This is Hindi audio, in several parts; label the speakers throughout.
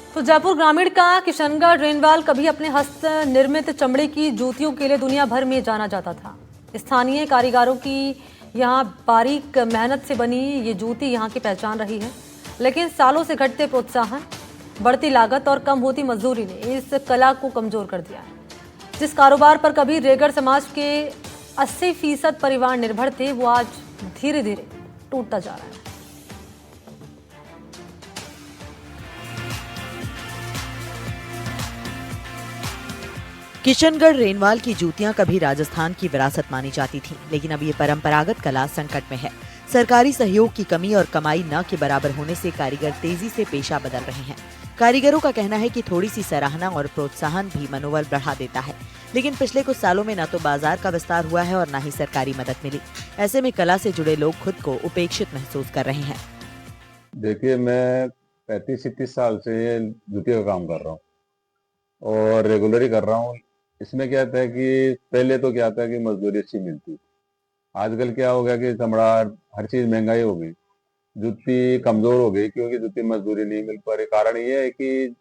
Speaker 1: तो जयपुर ग्रामीण का किशनगढ़ रेनवाल कभी अपने हस्त निर्मित चमड़े की जूतियों के लिए दुनिया भर में जाना जाता था। स्थानीय कारीगरों की यहाँ बारीक मेहनत से बनी ये जूती यहाँ की पहचान रही है। लेकिन सालों से घटते प्रोत्साहन, बढ़ती लागत और कम होती मजदूरी ने इस कला को कमजोर कर दिया है। जिस कारोबार पर कभी रेगड़ समाज के 80% परिवार निर्भर थे, वो आज धीरे धीरे टूटता जा रहा है।
Speaker 2: किशनगढ़ रेनवाल की जूतियां कभी राजस्थान की विरासत मानी जाती थीं, लेकिन अब ये परंपरागत कला संकट में है। सरकारी सहयोग की कमी और कमाई न के बराबर होने से कारीगर तेजी से पेशा बदल रहे हैं। कारीगरों का कहना है कि थोड़ी सी सराहना और प्रोत्साहन भी मनोबल बढ़ा देता है, लेकिन पिछले कुछ सालों में न तो बाजार का विस्तार हुआ है और न ही सरकारी मदद मिली। ऐसे में कला से जुड़े लोग खुद को उपेक्षित महसूस कर रहे हैं।
Speaker 3: देखिए, मैं 35-36 साल से ये जूते का काम कर रहा हूँ और रेगुलर ही कर रहा हूँ। इसमें क्या था कि पहले तो क्या था कि मजदूरी अच्छी मिलती। आजकल क्या हो गया कि चमड़ा हर चीज महंगाई हो गई, जूती कमजोर हो गई क्योंकि जूती मजदूरी नहीं मिल पा रही। कारण ये है कि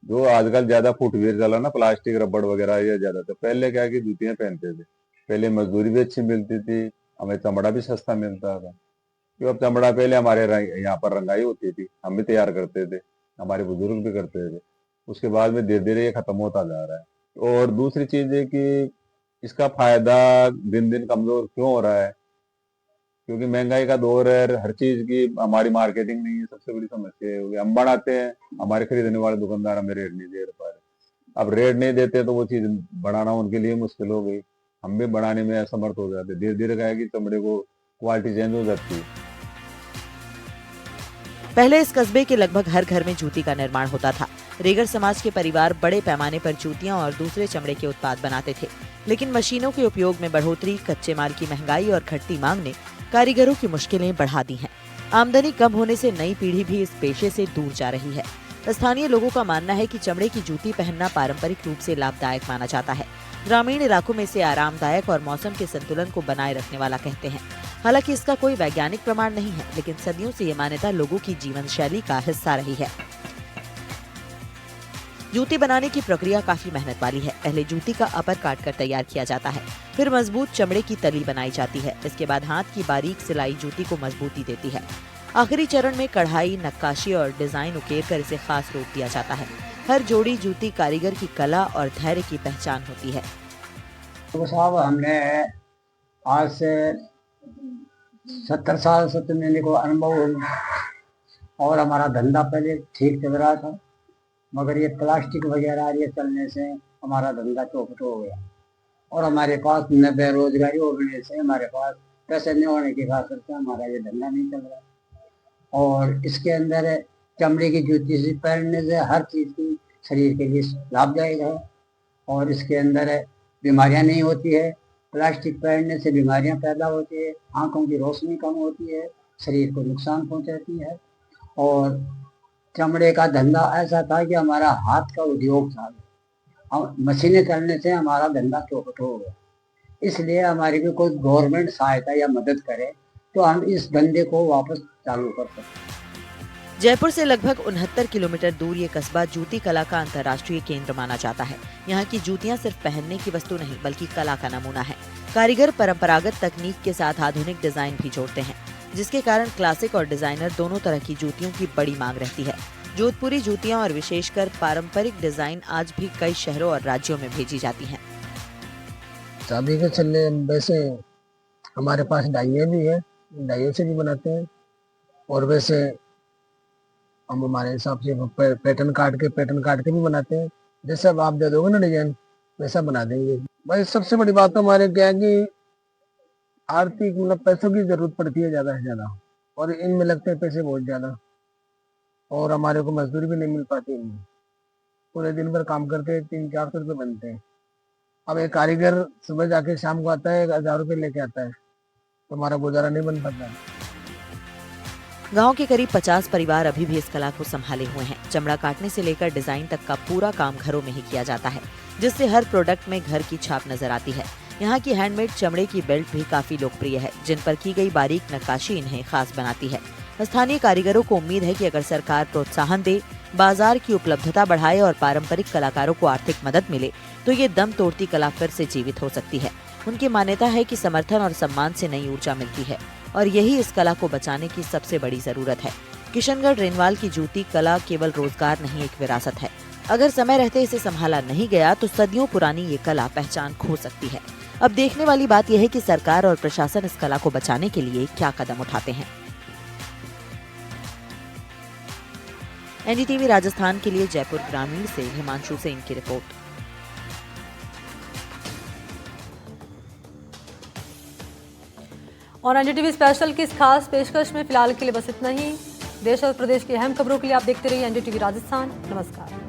Speaker 3: जो आजकल ज्यादा फुटवेयर चला ना, प्लास्टिक रबड़ वगैरह, ये ज्यादा था। पहले क्या है कि जूतियां पहनते थे, पहले मजदूरी भी अच्छी मिलती थी, हमें चमड़ा भी सस्ता मिलता था। क्यों, अब चमड़ा पहले हमारे यहाँ पर रंगाई होती थी, हम भी तैयार करते थे, हमारे बुजुर्ग भी करते थे। उसके बाद में धीरे धीरे ये खत्म होता जा रहा है। और दूसरी चीज है कि इसका फायदा दिन दिन कमजोर क्यों हो रहा है, क्योंकि महंगाई का दौर है, हर चीज की हमारी मार्केटिंग नहीं है। सबसे बड़ी समस्या है, हम बढ़ाते हैं, हमारे खरीदने वाले दुकानदार हमें रेट नहीं दे पा रहे। अब रेट नहीं देते तो वो चीज बढ़ाना उनके लिए मुश्किल हो गई, हम भी बढ़ाने में असमर्थ हो जाते। धीरे धीरे क्या है कि चमड़े को क्वालिटी चेंज हो जाती है।
Speaker 2: पहले इस कस्बे के लगभग हर घर में जूती का निर्माण होता था। रेगड़ समाज के परिवार बड़े पैमाने पर जूतियां और दूसरे चमड़े के उत्पाद बनाते थे, लेकिन मशीनों के उपयोग में बढ़ोतरी, कच्चे माल की महंगाई और घटती मांग ने कारीगरों की मुश्किलें बढ़ा दी हैं। आमदनी कम होने से नई पीढ़ी भी इस पेशे से दूर जा रही है। स्थानीय लोगों का मानना है कि चमड़े की जूती पहनना पारंपरिक रूप से लाभदायक माना जाता है। ग्रामीण इलाकों में इसे आरामदायक और मौसम के संतुलन को बनाए रखने वाला कहते हैं। हालांकि इसका कोई वैज्ञानिक प्रमाण नहीं है, लेकिन सदियों से ये मान्यता लोगों की जीवन शैली का हिस्सा रही है। जूती बनाने की प्रक्रिया काफी मेहनत वाली है। पहले जूती का अपर काट कर तैयार किया जाता है, फिर मजबूत चमड़े की तली बनाई जाती है। इसके बाद हाथ की बारीक सिलाई जूती को मजबूती देती है। आखिरी चरण में कढ़ाई, नक्काशी और डिजाइन उकेर कर इसे खास रूप दिया जाता है। हर जोड़ी जूती कारीगर की कला और धैर्य की पहचान होती है।
Speaker 4: तो साहब, हमने आज से 70 साल से तो मेरे को अनुभव हो और हमारा धंधा पहले ठीक चल रहा था, मगर ये प्लास्टिक वगैरह ये चलने से हमारा धंधा चौपट हो गया और हमारे पास न बेरोजगारी होने से हमारे पास पैसे नहीं होने की खातिर से हमारा ये धंधा नहीं चल रहा। और इसके अंदर चमड़े की जूती से पहनने से हर चीज़ की शरीर के लिए लाभदायक है और इसके अंदर बीमारियां नहीं होती है। प्लास्टिक पहनने से बीमारियां पैदा होती है, आंखों की रोशनी कम होती है, शरीर को नुकसान पहुंचाती है। और चमड़े का धंधा ऐसा था कि हमारा हाथ का उद्योग था, मशीनें चलने से हमारा धंधा चौपट हो गया। इसलिए हमारी भी कोई गवर्नमेंट सहायता या मदद करे तो हम इस धंधे को वापस चालू कर सकते।
Speaker 2: जयपुर से लगभग 69 किलोमीटर दूर ये कस्बा जूती कला का अंतर्राष्ट्रीय केंद्र माना जाता है। यहाँ की जूतियाँ सिर्फ पहनने की वस्तु नहीं, बल्कि कला का नमूना है। कारीगर परंपरागत तकनीक के साथ आधुनिक डिजाइन भी जोड़ते हैं, जिसके कारण क्लासिक और डिजाइनर दोनों तरह की जूतियों की बड़ी मांग रहती है। जोधपुरी जूतियाँ और विशेषकर पारंपरिक डिजाइन आज भी कई शहरों और राज्यों में भेजी जाती हैं।
Speaker 5: चाबी के छल्ले वैसे हमारे पास डाइये भी है, डाइये से भी बनाते हैं और वैसे हम हमारे हिसाब से पैटर्न काट के भी बनाते हैं। जैसे अब आप दे दोगे ना डिजाइन, वैसा बना देंगे। भाई सबसे बड़ी बात तो हमारे क्या है कि आर्थिक मतलब पैसों की जरूरत पड़ती है ज़्यादा से ज़्यादा, और इनमें लगते हैं पैसे बहुत ज़्यादा और हमारे को मजदूरी भी नहीं मिल पाती। इनमें पूरे दिन भर काम करके 300-400 रुपये बनते हैं। अब एक कारीगर सुबह जाके शाम को आता है, 1000 रुपये लेके आता है, तो हमारा गुजारा नहीं बन पाता है।
Speaker 2: गांव के करीब 50 परिवार अभी भी इस कला को संभाले हुए हैं। चमड़ा काटने से लेकर डिजाइन तक का पूरा काम घरों में ही किया जाता है, जिससे हर प्रोडक्ट में घर की छाप नजर आती है। यहाँ की हैंडमेड चमड़े की बेल्ट भी काफी लोकप्रिय है, जिन पर की गई बारीक नक्काशी इन्हें खास बनाती है। स्थानीय कारीगरों को उम्मीद है कि अगर सरकार प्रोत्साहन दे, बाजार की उपलब्धता बढ़ाए और पारंपरिक कलाकारों को आर्थिक मदद मिले तो ये दम तोड़ती कला फिर से जीवित हो सकती है। उनकी मान्यता है कि समर्थन और सम्मान से नई ऊर्जा मिलती है और यही इस कला को बचाने की सबसे बड़ी जरूरत है। किशनगढ़ रेनवाल की जूती कला केवल रोजगार नहीं, एक विरासत है। अगर समय रहते इसे संभाला नहीं गया तो सदियों पुरानी ये कला पहचान खो सकती है। अब देखने वाली बात यह है कि सरकार और प्रशासन इस कला को बचाने के लिए क्या कदम उठाते हैं। एनडीटीवी राजस्थान के लिए जयपुर ग्रामीण से हिमांशु सेन की रिपोर्ट।
Speaker 1: और एनडीटीवी स्पेशल की इस खास पेशकश में फिलहाल के लिए बस इतना ही। देश और प्रदेश की अहम खबरों के लिए आप देखते रहिए एनडीटीवी राजस्थान। नमस्कार।